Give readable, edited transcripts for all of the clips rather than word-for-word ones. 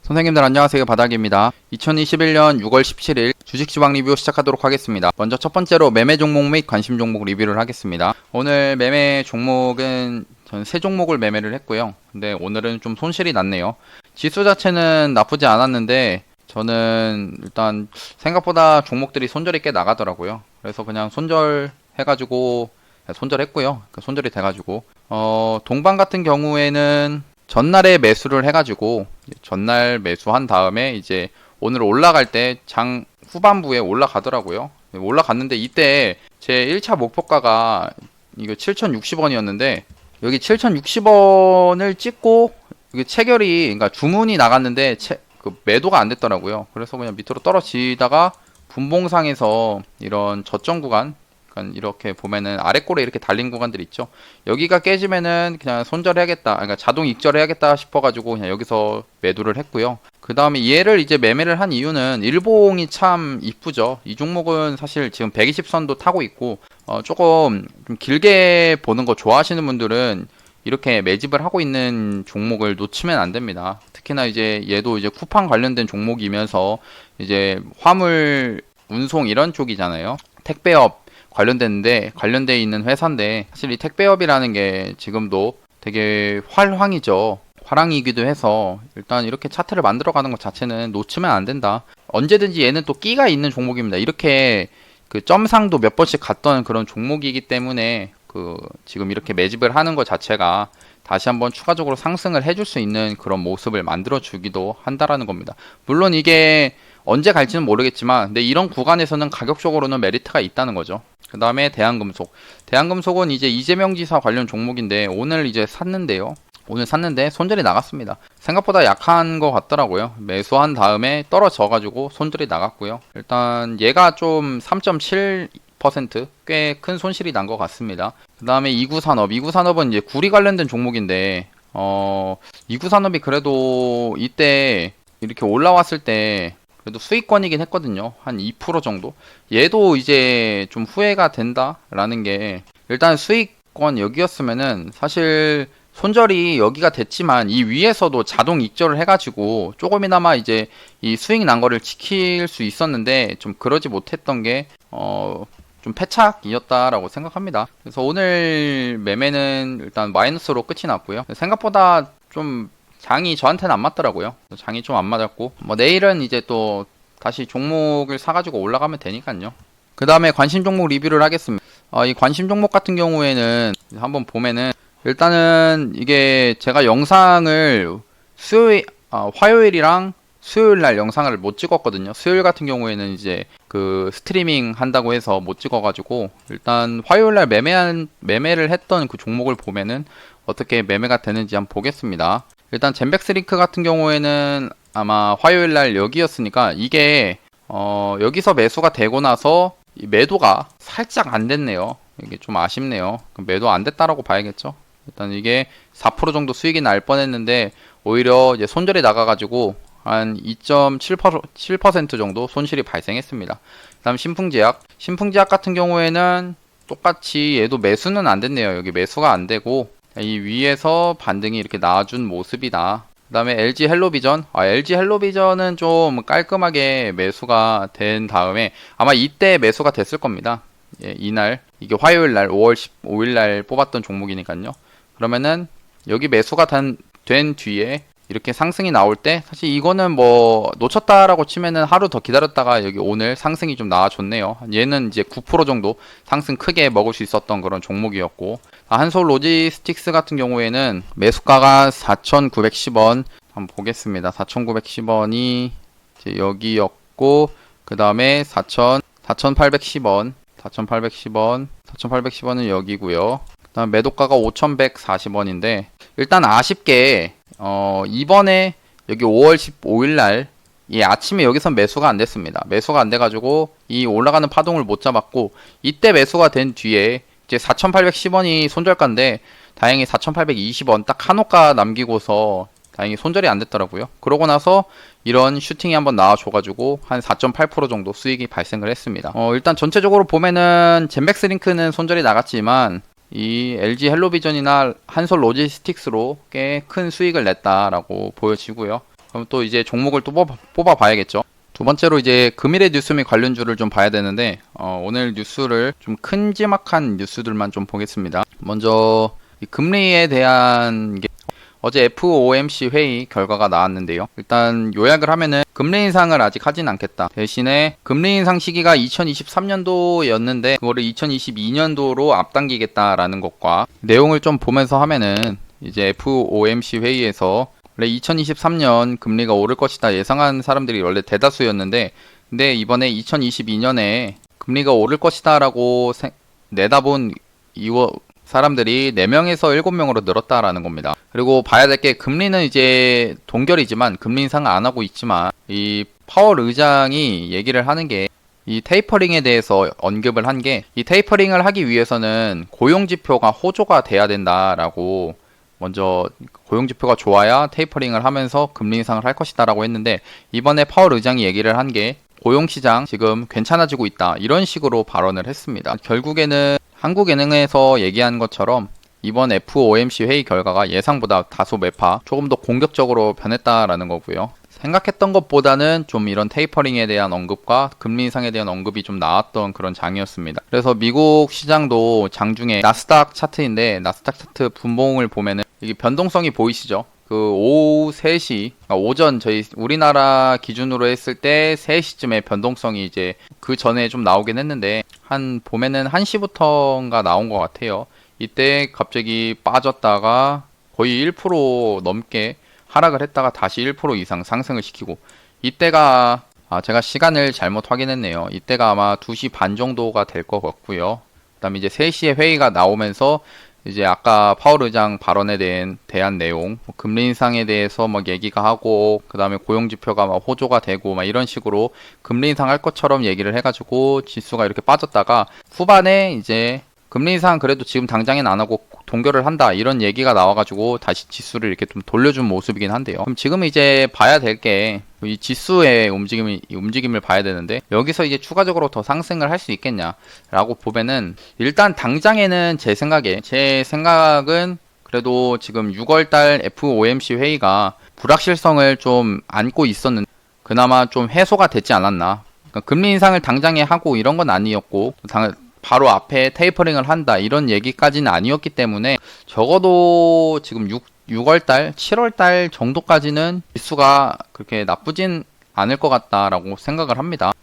선생님들 안녕하세요. 바닥입니다. 2021년 6월 17일 주식시황 리뷰 시작하도록 하겠습니다. 먼저 첫 번째로 매매 종목 및 관심 종목 리뷰를 하겠습니다. 오늘 매매 종목은 저는 세 종목을 매매를 했고요. 근데 오늘은 좀 손실이 났네요. 지수 자체는 나쁘지 않았는데 저는 일단 생각보다 종목들이 손절이 꽤 나가더라고요. 그래서 그냥 손절했고요. 손절이 돼가지고 동방 같은 경우에는 전날에 매수를 해가지고 전날 매수한 다음에 이제 오늘 올라갈 때 장 후반부에 올라가더라고요. 올라갔는데 이때 제 1차 목표가가 이거 7,060원이었는데 여기 7,060원을 찍고 이게 체결이 그러니까 주문이 나갔는데 그 매도가 안 됐더라고요. 그래서 그냥 밑으로 떨어지다가 분봉상에서 이런 저점 구간 이렇게 보면은 아래꼴에 이렇게 달린 구간들 있죠. 여기가 깨지면은 그냥 손절해야겠다. 그러니까 자동 익절해야겠다 싶어가지고 그냥 여기서 매도를 했고요. 그 다음에 얘를 이제 매매를 한 이유는 일봉이 참 이쁘죠. 이 종목은 사실 지금 120선도 타고 있고 조금 좀 길게 보는 거 좋아하시는 분들은 이렇게 매집을 하고 있는 종목을 놓치면 안 됩니다. 특히나 이제 얘도 이제 쿠팡 관련된 종목이면서 이제 화물 운송 이런 쪽이잖아요. 택배업 관련돼 있는 회사인데 사실 이 택배업이라는 게 지금도 되게 화랑이기도 해서 일단 이렇게 차트를 만들어가는 것 자체는 놓치면 안 된다. 언제든지 얘는 또 끼가 있는 종목입니다. 이렇게 그 점상도 몇 번씩 갔던 그런 종목이기 때문에 그 지금 이렇게 매집을 하는 것 자체가 다시 한번 추가적으로 상승을 해줄 수 있는 그런 모습을 만들어 주기도 한다라는 겁니다. 물론 이게 언제 갈지는 모르겠지만 근데 이런 구간에서는 가격적으로는 메리트가 있다는 거죠. 그 다음에 대한금속은 이제 이재명 지사 관련 종목인데 오늘 이제 샀는데요. 오늘 샀는데 손절이 나갔습니다. 생각보다 약한 것 같더라고요. 매수한 다음에 떨어져가지고 손절이 나갔고요. 일단 얘가 좀 3.7% 꽤 큰 손실이 난 것 같습니다. 그 다음에 이구산업은 이제 구리 관련된 종목인데 이구산업이 그래도 이때 이렇게 올라왔을 때 그래도 수익권이긴 했거든요. 한 2% 정도. 얘도 이제 좀 후회가 된다라는 게 일단 수익권 여기였으면은 사실 손절이 여기가 됐지만 이 위에서도 자동 익절을 해가지고 조금이나마 이제 이 수익 난 거를 지킬 수 있었는데 좀 그러지 못했던 게 좀 패착이었다라고 생각합니다. 그래서 오늘 매매는 일단 마이너스로 끝이 났고요. 생각보다 좀 장이 저한테는 안 맞더라고요. 장이 좀 안 맞았고 뭐 내일은 이제 또 다시 종목을 사가지고 올라가면 되니까요. 그 다음에 관심 종목 리뷰를 하겠습니다. 이 관심 종목 같은 경우에는 한번 보면은 일단은 이게 제가 영상을 화요일이랑 수요일 날 영상을 못 찍었거든요. 수요일 같은 경우에는 이제 그 스트리밍 한다고 해서 못 찍어가지고 일단 화요일 날 매매를 했던 그 종목을 보면은 어떻게 매매가 되는지 한번 보겠습니다. 일단 젠백스링크 같은 경우에는 아마 화요일 날 여기였으니까 이게 여기서 매수가 되고 나서 이 매도가 살짝 안 됐네요. 이게 좀 아쉽네요. 매도 안 됐다라고 봐야겠죠. 일단 이게 4% 정도 수익이 날 뻔했는데 오히려 이제 손절이 나가가지고 한 2.7% 정도 손실이 발생했습니다. 그다음 신풍제약 같은 경우에는 똑같이 얘도 매수는 안 됐네요. 여기 매수가 안 되고 이 위에서 반등이 이렇게 나와준 모습이다. 그 다음에 LG 헬로비전은 좀 깔끔하게 매수가 된 다음에 아마 이때 매수가 됐을 겁니다. 예, 이날 이게 화요일날 5월 15일날 뽑았던 종목이니까요. 그러면은 여기 매수가 된 뒤에 이렇게 상승이 나올 때 사실 이거는 뭐 놓쳤다라고 치면은 하루 더 기다렸다가 여기 오늘 상승이 좀 나와줬네요. 얘는 이제 9% 정도 상승 크게 먹을 수 있었던 그런 종목이었고 한솔 로지스틱스 같은 경우에는 매수가가 4,910원 한번 보겠습니다. 4,910원이 이제 여기였고 그 다음에 4,810원 4,810원은 여기고요. 그 다음 매도가가 5,140원인데 일단 아쉽게 이번에 여기 5월 15일날 이 아침에 여기선 매수가 안 됐습니다. 매수가 안 돼가지고 이 올라가는 파동을 못 잡았고 이때 매수가 된 뒤에 이제 4,810원이 손절가인데 다행히 4,820원 딱 한 호가 남기고서 다행히 손절이 안 됐더라고요. 그러고 나서 이런 슈팅이 한번 나와줘가지고 한 4.8% 정도 수익이 발생을 했습니다. 일단 전체적으로 보면은 젠백스링크는 손절이 나갔지만 이 LG 헬로비전이나 한솔 로지스틱스로 꽤 큰 수익을 냈다라고 보여지고요. 그럼 또 이제 종목을 또 뽑아 봐야겠죠. 두 번째로 이제 금일의 뉴스 및 관련주를 좀 봐야 되는데 오늘 뉴스를 좀 큼지막한 뉴스들만 좀 보겠습니다. 먼저 이 금리에 대한 게 어제 FOMC 회의 결과가 나왔는데요. 일단 요약을 하면은 금리 인상을 아직 하진 않겠다. 대신에 금리 인상 시기가 2023년도였는데 그거를 2022년도로 앞당기겠다라는 것과 내용을 좀 보면서 하면은 이제 FOMC 회의에서 원래 2023년 금리가 오를 것이다 예상한 사람들이 원래 대다수였는데 근데 이번에 2022년에 금리가 오를 것이다 라고 내다본 사람들이 4명에서 7명으로 늘었다라는 겁니다. 그리고 봐야 될 게 금리는 이제 동결이지만 금리 인상을 안 하고 있지만 이 파월 의장이 얘기를 하는 게 이 테이퍼링에 대해서 언급을 한 게 이 테이퍼링을 하기 위해서는 고용지표가 호조가 돼야 된다라고 먼저 고용지표가 좋아야 테이퍼링을 하면서 금리 인상을 할 것이다 라고 했는데 이번에 파월 의장이 얘기를 한 게 고용시장 지금 괜찮아지고 있다 이런 식으로 발언을 했습니다. 결국에는 한국은행에서 얘기한 것처럼 이번 FOMC 회의 결과가 예상보다 다소 매파 조금 더 공격적으로 변했다라는 거고요. 생각했던 것보다는 좀 이런 테이퍼링에 대한 언급과 금리 인상에 대한 언급이 좀 나왔던 그런 장이었습니다. 그래서 미국 시장도 장중에 나스닥 차트인데 나스닥 차트 분봉을 보면은 이게 변동성이 보이시죠? 그 오후 3시, 그러니까 오전 저희 우리나라 기준으로 했을 때 3시쯤에 변동성이 이제 그 전에 좀 나오긴 했는데 보면은 1시부터인가 나온 것 같아요. 이때 갑자기 빠졌다가 거의 1% 넘게 하락을 했다가 다시 1% 이상 상승을 시키고 이때가 제가 시간을 잘못 확인했네요. 이때가 아마 2시 반 정도가 될 것 같고요. 그 다음에 이제 3시에 회의가 나오면서 이제 아까 파월 의장 발언에 대한 내용, 금리 인상에 대해서 막 얘기가 하고, 그 다음에 고용지표가 막 호조가 되고, 막 이런 식으로 금리 인상 할 것처럼 얘기를 해가지고 지수가 이렇게 빠졌다가 후반에 이제 금리 인상 그래도 지금 당장엔 안 하고 동결을 한다 이런 얘기가 나와가지고 다시 지수를 이렇게 좀 돌려준 모습이긴 한데요. 그럼 지금 이제 봐야 될 게 이 지수의 움직임을 봐야 되는데 여기서 이제 추가적으로 더 상승을 할 수 있겠냐라고 보면은 일단 당장에는 제 생각은 그래도 지금 6월달 FOMC 회의가 불확실성을 좀 안고 있었는데 그나마 좀 해소가 되지 않았나. 그러니까 금리 인상을 당장에 하고 이런 건 아니었고 바로 앞에 테이퍼링을 한다 이런 얘기까지는 아니었기 때문에 적어도 지금 6월달, 7월달 정도까지는 지수가 그렇게 나쁘진 않을 것 같다라고 생각을 합니다.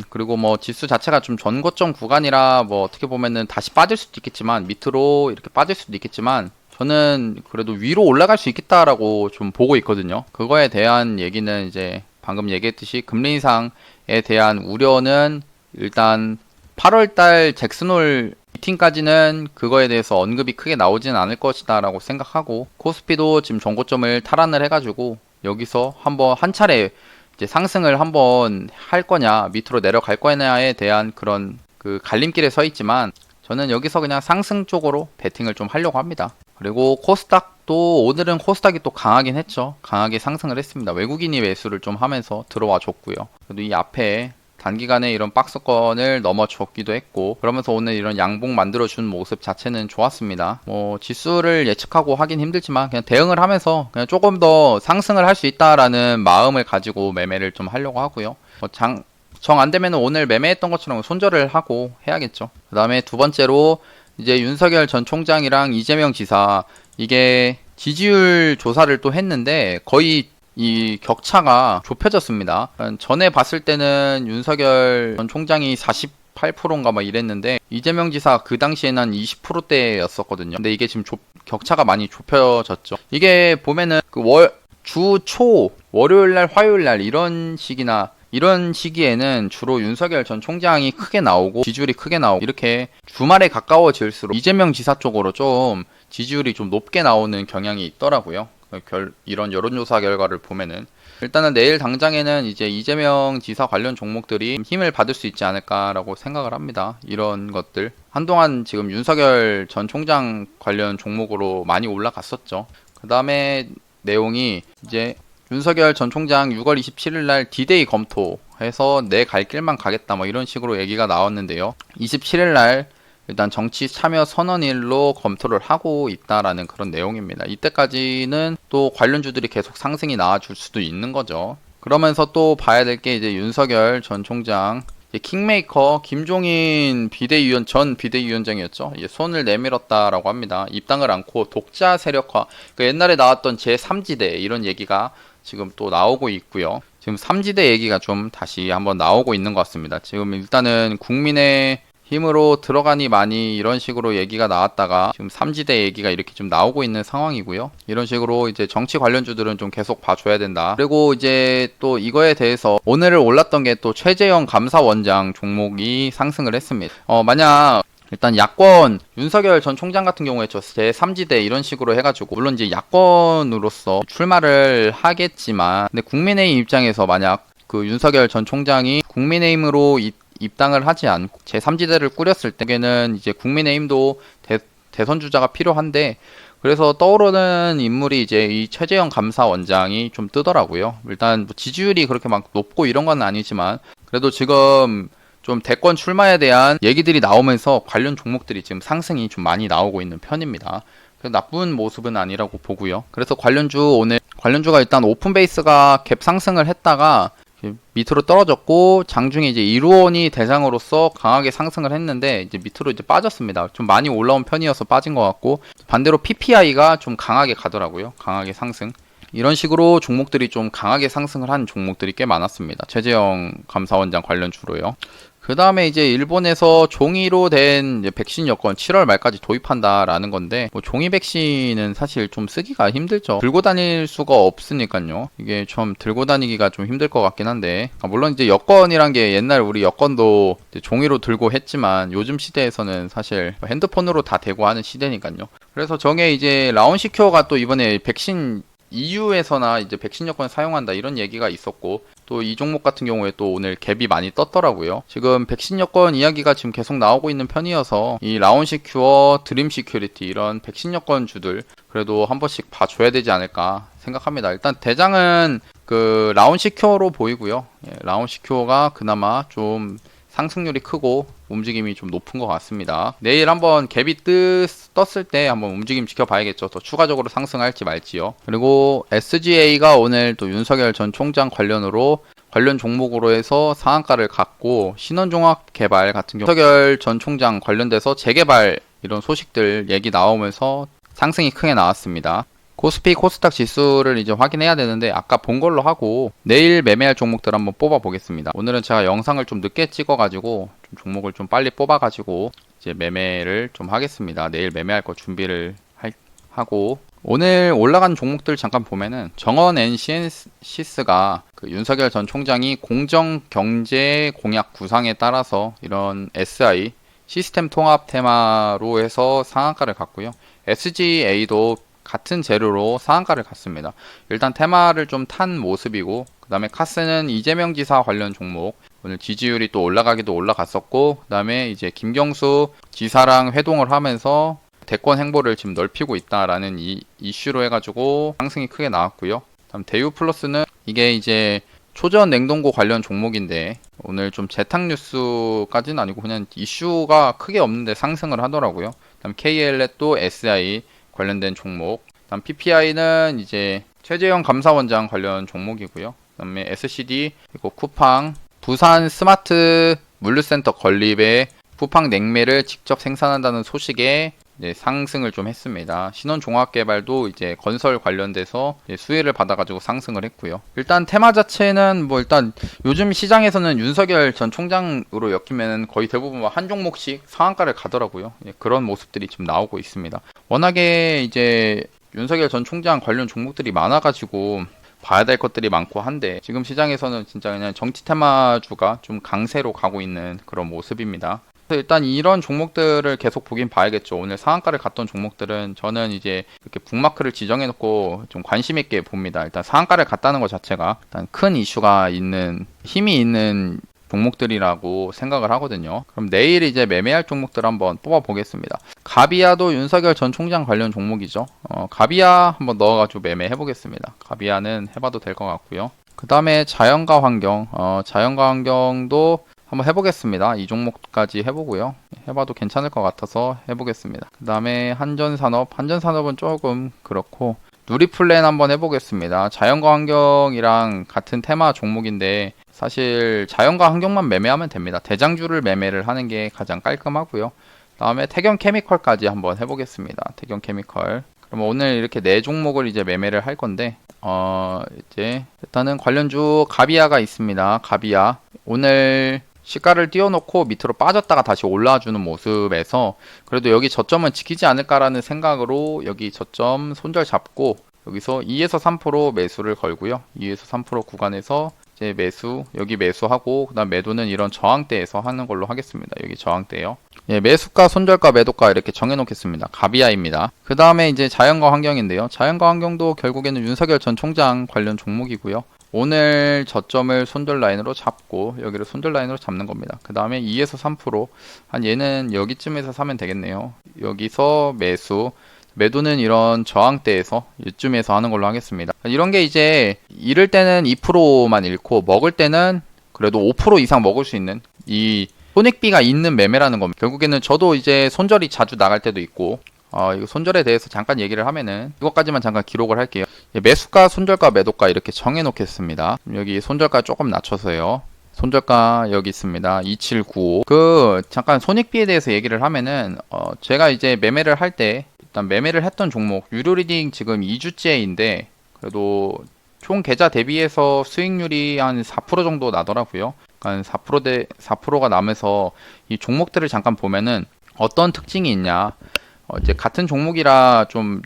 그리고 뭐 지수 자체가 좀 전고점 구간이라 뭐 어떻게 보면은 다시 빠질 수도 있겠지만 밑으로 이렇게 빠질 수도 있겠지만 저는 그래도 위로 올라갈 수 있겠다라고 좀 보고 있거든요. 그거에 대한 얘기는 이제 방금 얘기했듯이 금리 인상에 대한 우려는 일단 8월달 잭슨홀 미팅까지는 그거에 대해서 언급이 크게 나오진 않을 것이다 라고 생각하고 코스피도 지금 전고점을 탈환을 해가지고 여기서 한번 한 차례 이제 상승을 한번 할 거냐 밑으로 내려갈 거냐에 대한 그런 그 갈림길에 서 있지만 저는 여기서 그냥 상승 쪽으로 베팅을 좀 하려고 합니다. 그리고 코스닥도 오늘은 코스닥이 또 강하긴 했죠. 강하게 상승을 했습니다. 외국인이 매수를 좀 하면서 들어와 줬고요. 그래도 이 앞에 단기간에 이런 박스권을 넘어줬기도 했고 그러면서 오늘 이런 양봉 만들어준 모습 자체는 좋았습니다. 뭐 지수를 예측하고 하긴 힘들지만 그냥 대응을 하면서 그냥 조금 더 상승을 할 수 있다라는 마음을 가지고 매매를 좀 하려고 하고요. 정 안 되면 오늘 매매했던 것처럼 손절을 하고 해야겠죠. 그 다음에 두 번째로 이제 윤석열 전 총장이랑 이재명 지사 이게 지지율 조사를 또 했는데 거의 이 격차가 좁혀졌습니다. 전에 봤을 때는 윤석열 전 총장이 48%인가 막 이랬는데 이재명 지사 그 당시에는 한 20%대였었거든요. 근데 이게 지금 격차가 많이 좁혀졌죠. 이게 보면은 그 주 초 월요일날 화요일날 이런 시기에는 주로 윤석열 전 총장이 크게 나오고 지지율이 크게 나오고 이렇게 주말에 가까워질수록 이재명 지사 쪽으로 좀 지지율이 좀 높게 나오는 경향이 있더라고요. 이런 여론조사 결과를 보면은 일단은 내일 당장에는 이제 이재명 지사 관련 종목들이 힘을 받을 수 있지 않을까라고 생각을 합니다. 이런 것들 한동안 지금 윤석열 전 총장 관련 종목으로 많이 올라갔었죠. 그 다음에 내용이 이제 윤석열 전 총장 6월 27일 날 D-Day 검토해서 내 갈 길만 가겠다 뭐 이런 식으로 얘기가 나왔는데요. 27일 날 일단 정치 참여 선언일로 검토를 하고 있다라는 그런 내용입니다. 이때까지는 또 관련주들이 계속 상승이 나와줄 수도 있는 거죠. 그러면서 또 봐야 될 게 이제 윤석열 전 총장, 킹메이커 김종인 전 비대위원장이었죠. 손을 내밀었다라고 합니다. 입당을 않고 독자 세력화, 옛날에 나왔던 제3지대 이런 얘기가 지금 또 나오고 있고요. 지금 3지대 얘기가 좀 다시 한번 나오고 있는 것 같습니다. 지금 일단은 국민의 힘으로 들어가니 많이 이런 식으로 얘기가 나왔다가 지금 3지대 얘기가 이렇게 좀 나오고 있는 상황이고요. 이런 식으로 이제 정치 관련주들은 좀 계속 봐줘야 된다. 그리고 이제 또 이거에 대해서 오늘 올랐던 게 또 최재형 감사원장 종목이 상승을 했습니다. 만약 일단 야권 윤석열 전 총장 같은 경우에 제3지대 이런 식으로 해가지고 물론 이제 야권으로서 출마를 하겠지만 근데 국민의힘 입장에서 만약 그 윤석열 전 총장이 국민의힘으로 입당을 하지 않고 제3지대를 꾸렸을 때에는 이제 국민의힘도 대선 주자가 필요한데 그래서 떠오르는 인물이 이제 이 최재형 감사원장이 좀 뜨더라고요. 일단 뭐 지지율이 그렇게 막 높고 이런 건 아니지만 그래도 지금 좀 대권 출마에 대한 얘기들이 나오면서 관련 종목들이 지금 상승이 좀 많이 나오고 있는 편입니다. 나쁜 모습은 아니라고 보고요. 그래서 관련주가 일단 오픈 베이스가 갭 상승을 했다가 밑으로 떨어졌고 장중에 이제 이루온이 대상으로서 강하게 상승을 했는데 이제 밑으로 이제 빠졌습니다. 좀 많이 올라온 편이어서 빠진 것 같고 반대로 PPI가 좀 강하게 가더라고요. 강하게 상승. 이런 식으로 종목들이 좀 강하게 상승을 한 종목들이 꽤 많았습니다. 최재형 감사원장 관련주로요. 그 다음에 이제 일본에서 종이로 된 백신 여권 7월 말까지 도입한다라는 건데 뭐 종이 백신은 사실 좀 쓰기가 힘들죠. 들고 다닐 수가 없으니까요. 이게 좀 들고 다니기가 좀 힘들 것 같긴 한데 물론 이제 여권이란 게 옛날 우리 여권도 종이로 들고 했지만 요즘 시대에서는 사실 핸드폰으로 다 대고 하는 시대니까요. 그래서 정에 이제 라온시큐어가 또 이번에 백신 EU에서나 이제 백신 여권을 사용한다 이런 얘기가 있었고 또 이 종목 같은 경우에 또 오늘 갭이 많이 떴더라고요. 지금 백신 여권 이야기가 지금 계속 나오고 있는 편이어서 이 라온시큐어, 드림시큐리티 이런 백신 여권 주들 그래도 한 번씩 봐줘야 되지 않을까 생각합니다. 일단 대장은 그 라온시큐어로 보이고요. 라온시큐어가 그나마 좀 상승률이 크고 움직임이 좀 높은 것 같습니다. 내일 한번 갭이 떴을 때 한번 움직임 지켜봐야겠죠. 더 추가적으로 상승할지 말지요. 그리고 SGA가 오늘 또 윤석열 전 총장 관련 종목으로 해서 상한가를 갔고 신원종합개발 같은 경우 윤석열 전 총장 관련돼서 재개발 이런 소식들 얘기 나오면서 상승이 크게 나왔습니다. 코스피 코스닥 지수를 이제 확인해야 되는데 아까 본 걸로 하고 내일 매매할 종목들 한번 뽑아 보겠습니다. 오늘은 제가 영상을 좀 늦게 찍어가지고 좀 종목을 좀 빨리 뽑아가지고 이제 매매를 좀 하겠습니다. 내일 매매할 거 준비를 하고 오늘 올라간 종목들 잠깐 보면은 정원 NCN시스가 그 윤석열 전 총장이 공정 경제 공약 구상에 따라서 이런 SI 시스템 통합 테마로 해서 상한가를 갔고요. SGA도 같은 재료로 상한가를 갔습니다. 일단 테마를 좀 탄 모습이고 그 다음에 카스는 이재명 지사 관련 종목 오늘 지지율이 또 올라가기도 올라갔었고 그 다음에 이제 김경수 지사랑 회동을 하면서 대권 행보를 지금 넓히고 있다라는 이슈로 해가지고 상승이 크게 나왔고요. 다음 대유플러스는 이게 이제 초전 냉동고 관련 종목인데 오늘 좀 재탕 뉴스까지는 아니고 그냥 이슈가 크게 없는데 상승을 하더라고요. 다음 KL도 SI 관련된 종목. 다음 PPI는 이제 최재형 감사원장 관련 종목이고요. 그다음에 SCD 그리고 쿠팡 부산 스마트 물류센터 건립에 쿠팡 냉매를 직접 생산한다는 소식에 이제 상승을 좀 했습니다. 신원종합개발도 이제 건설 관련돼서 이제 수혜를 받아가지고 상승을 했고요. 일단 테마 자체는 뭐 일단 요즘 시장에서는 윤석열 전 총장으로 엮이면 거의 대부분 한 종목씩 상한가를 가더라고요. 그런 모습들이 지금 나오고 있습니다. 워낙에 이제 윤석열 전 총장 관련 종목들이 많아가지고 봐야 될 것들이 많고 한데 지금 시장에서는 진짜 그냥 정치 테마주가 좀 강세로 가고 있는 그런 모습입니다. 일단 이런 종목들을 계속 보긴 봐야겠죠. 오늘 상한가를 갔던 종목들은 저는 이제 이렇게 북마크를 지정해 놓고 좀 관심 있게 봅니다. 일단 상한가를 갔다는 것 자체가 일단 큰 이슈가 있는 힘이 있는 종목들이라고 생각을 하거든요. 그럼 내일 이제 매매할 종목들 한번 뽑아 보겠습니다. 가비아도 윤석열 전 총장 관련 종목이죠. 가비아 한번 넣어가지고 매매해 보겠습니다. 가비아는 해봐도 될 것 같고요. 그 다음에 자연과 환경도 한번 해보겠습니다. 이 종목까지 해보고요. 해봐도 괜찮을 것 같아서 해보겠습니다. 그 다음에 한전산업은 조금 그렇고, 누리플랜 한번 해보겠습니다. 자연과 환경이랑 같은 테마 종목인데 사실 자연과 환경만 매매하면 됩니다. 대장주를 매매를 하는 게 가장 깔끔하고요. 다음에 태경케미컬까지 한번 해보겠습니다. 태경케미컬. 그럼 오늘 이렇게 네 종목을 이제 매매를 할 건데, 이제 일단은 관련주 가비아가 있습니다. 가비아. 오늘 시가를 띄워놓고 밑으로 빠졌다가 다시 올라와주는 모습에서 그래도 여기 저점은 지키지 않을까라는 생각으로 여기 저점 손절 잡고 여기서 2에서 3% 매수를 걸고요. 2에서 3% 구간에서 이제 여기 매수하고, 그 다음 매도는 이런 저항대에서 하는 걸로 하겠습니다. 여기 저항대요. 예, 매수가, 손절가, 매도가 이렇게 정해놓겠습니다. 가비아입니다. 그 다음에 이제 자연과 환경인데요. 자연과 환경도 결국에는 윤석열 전 총장 관련 종목이고요. 오늘 저점을 손절 라인으로 잡고 여기를 손절 라인으로 잡는 겁니다. 그 다음에 2에서 3%, 한 얘는 여기쯤에서 사면 되겠네요. 여기서 매도는 이런 저항대에서 이쯤에서 하는 걸로 하겠습니다. 이런 게 이제 잃을 때는 2%만 잃고 먹을 때는 그래도 5% 이상 먹을 수 있는 이 손익비가 있는 매매라는 겁니다. 결국에는 저도 이제 손절이 자주 나갈 때도 있고, 이거 손절에 대해서 잠깐 얘기를 하면은 이것까지만 잠깐 기록을 할게요. 매수가, 손절가, 매도가 이렇게 정해 놓겠습니다. 여기 손절가 조금 낮춰서요. 손절가 여기 있습니다. 2795. 잠깐 손익비에 대해서 얘기를 하면은 제가 이제 매매를 할 때 일단 매매를 했던 종목 유료 리딩 지금 2주째인데 그래도 총 계좌 대비해서 수익률이 한 4% 정도 나더라고요. 그러니까 4%가 나면서 이 종목들을 잠깐 보면은 어떤 특징이 있냐. 이제 같은 종목이라 좀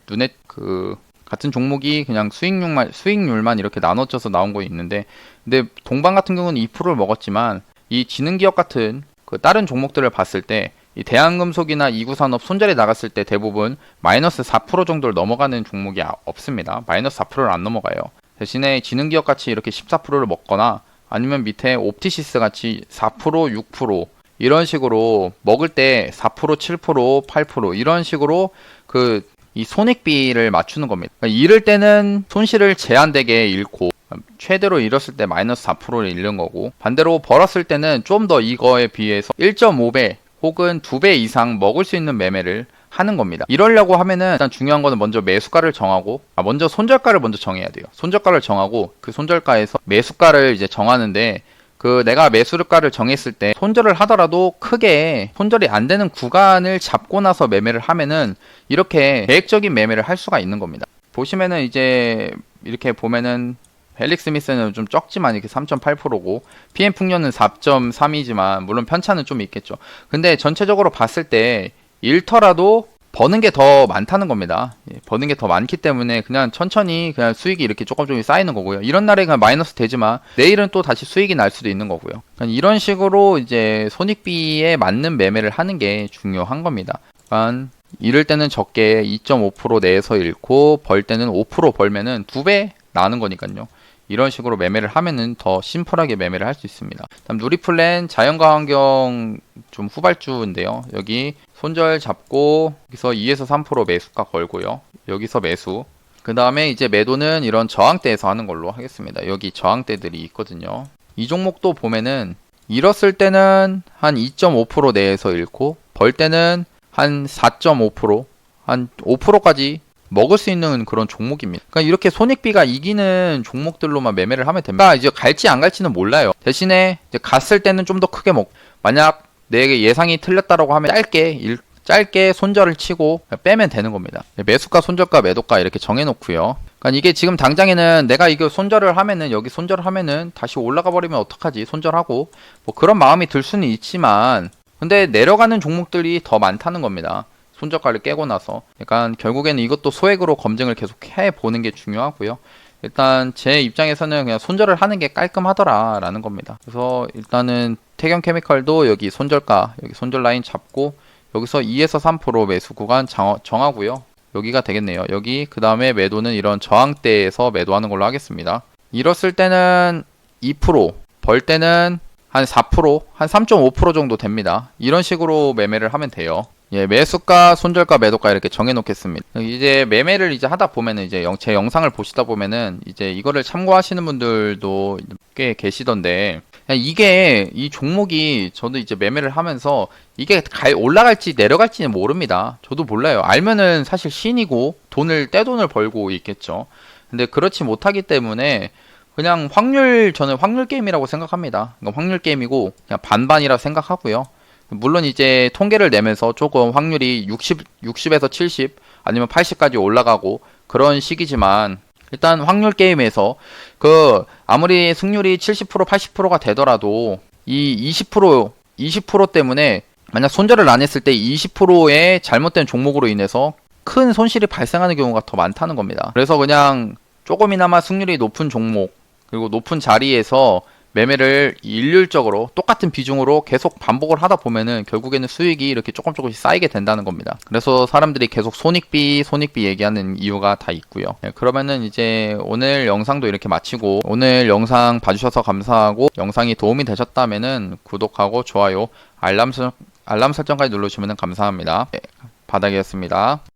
같은 종목이 그냥 수익률만 이렇게 나눠져서 나온 거 있는데, 근데 동방 같은 경우는 2%를 먹었지만 이 지능기업 같은 그 다른 종목들을 봤을 때 이 대한금속이나 이구산업 손절에 나갔을 때 대부분 마이너스 4% 정도를 넘어가는 종목이 없습니다. 마이너스 4%를 안 넘어가요. 대신에 지능기업 같이 이렇게 14%를 먹거나 아니면 밑에 옵티시스 같이 4%, 6% 이런 식으로 먹을 때 4%, 7%, 8% 이런 식으로 이 손익비를 맞추는 겁니다. 그러니까 잃을 때는 손실을 제한되게 잃고 최대로 잃었을 때 마이너스 4%를 잃는 거고, 반대로 벌었을 때는 좀 더 이거에 비해서 1.5배 혹은 2배 이상 먹을 수 있는 매매를 하는 겁니다. 이러려고 하면은 일단 중요한 거는 먼저 매수가를 정하고, 먼저 손절가를 먼저 정해야 돼요. 손절가를 정하고 그 손절가에서 매수가를 이제 정하는데, 내가 매수가를 정했을 때 손절을 하더라도 크게 손절이 안 되는 구간을 잡고 나서 매매를 하면은 이렇게 계획적인 매매를 할 수가 있는 겁니다. 보시면은 이제 이렇게 보면은 헬릭스미스는 좀 적지만 이렇게 3.8%고 PM풍년은 4.3이지만 물론 편차는 좀 있겠죠. 근데 전체적으로 봤을 때 잃더라도 버는 게 더 많다는 겁니다. 버는 게 더 많기 때문에 그냥 천천히 그냥 수익이 이렇게 조금 쌓이는 거고요. 이런 날에 그냥 마이너스 되지만 내일은 또 다시 수익이 날 수도 있는 거고요. 그러니까 이런 식으로 이제 손익비에 맞는 매매를 하는 게 중요한 겁니다. 그러니까 잃을 때는 적게 2.5% 내에서 잃고 벌 때는 5% 벌면은 2배 나는 거니까요. 이런 식으로 매매를 하면은 더 심플하게 매매를 할 수 있습니다. 다음 누리플랜 자연과 환경 좀 후발주인데요. 여기 손절 잡고 여기서 2에서 3% 매수가 걸고요. 여기서 매수. 그 다음에 이제 매도는 이런 저항대에서 하는 걸로 하겠습니다. 여기 저항대들이 있거든요. 이 종목도 보면은 잃었을 때는 한 2.5% 내에서 잃고 벌 때는 한 4.5%, 한 5%까지 먹을 수 있는 그런 종목입니다. 그러니까 이렇게 손익비가 이기는 종목들로만 매매를 하면 됩니다. 이제 갈지 안 갈지는 몰라요. 대신에 이제 갔을 때는 좀 더 크게 만약 내 예상이 틀렸다라고 하면 짧게 손절을 치고 빼면 되는 겁니다. 매수가, 손절가, 매도가 이렇게 정해놓고요. 그러니까 이게 지금 당장에는 내가 이거 손절을 하면은 여기 손절을 하면은 다시 올라가 버리면 어떡하지? 손절하고 뭐 그런 마음이 들 수는 있지만 근데 내려가는 종목들이 더 많다는 겁니다. 손절가를 깨고 나서. 그러니까 결국에는 이것도 소액으로 검증을 계속 해보는 게 중요하고요. 일단 제 입장에서는 그냥 손절을 하는 게 깔끔하더라 라는 겁니다. 그래서 일단은 태경케미컬도 여기 손절가, 여기 손절 라인 잡고 여기서 2에서 3% 매수 구간 정하고요. 여기가 되겠네요. 여기 그 다음에 매도는 이런 저항대에서 매도하는 걸로 하겠습니다. 잃었을 때는 2%, 벌 때는 한 4%, 한 3.5% 정도 됩니다. 이런 식으로 매매를 하면 돼요. 예, 매수가, 손절가, 매도가 이렇게 정해 놓겠습니다. 이제 매매를 이제 하다 보면은 이제 제 영상을 보시다 보면은 이제 이거를 참고하시는 분들도 꽤 계시던데, 이게 이 종목이 저도 이제 매매를 하면서 이게 올라갈지 내려갈지는 모릅니다. 저도 몰라요. 알면은 사실 신이고 떼돈을 벌고 있겠죠. 근데 그렇지 못하기 때문에 그냥 저는 확률 게임이라고 생각합니다. 확률 게임이고 그냥 반반이라 생각하고요. 물론 이제 통계를 내면서 조금 확률이 60에서 70 아니면 80까지 올라가고 그런 시기지만, 일단 확률 게임에서 아무리 승률이 70% 80%가 되더라도 이 20% 때문에 만약 손절을 안 했을 때 20%의 잘못된 종목으로 인해서 큰 손실이 발생하는 경우가 더 많다는 겁니다. 그래서 그냥 조금이나마 승률이 높은 종목 그리고 높은 자리에서 매매를 일률적으로 똑같은 비중으로 계속 반복을 하다 보면은 결국에는 수익이 이렇게 조금씩 쌓이게 된다는 겁니다. 그래서 사람들이 계속 손익비 얘기하는 이유가 다 있고요. 네, 그러면은 이제 오늘 영상도 이렇게 마치고, 오늘 영상 봐주셔서 감사하고, 영상이 도움이 되셨다면은 구독하고 좋아요, 알람 설정까지 눌러주시면 감사합니다. 네, 바닥이었습니다.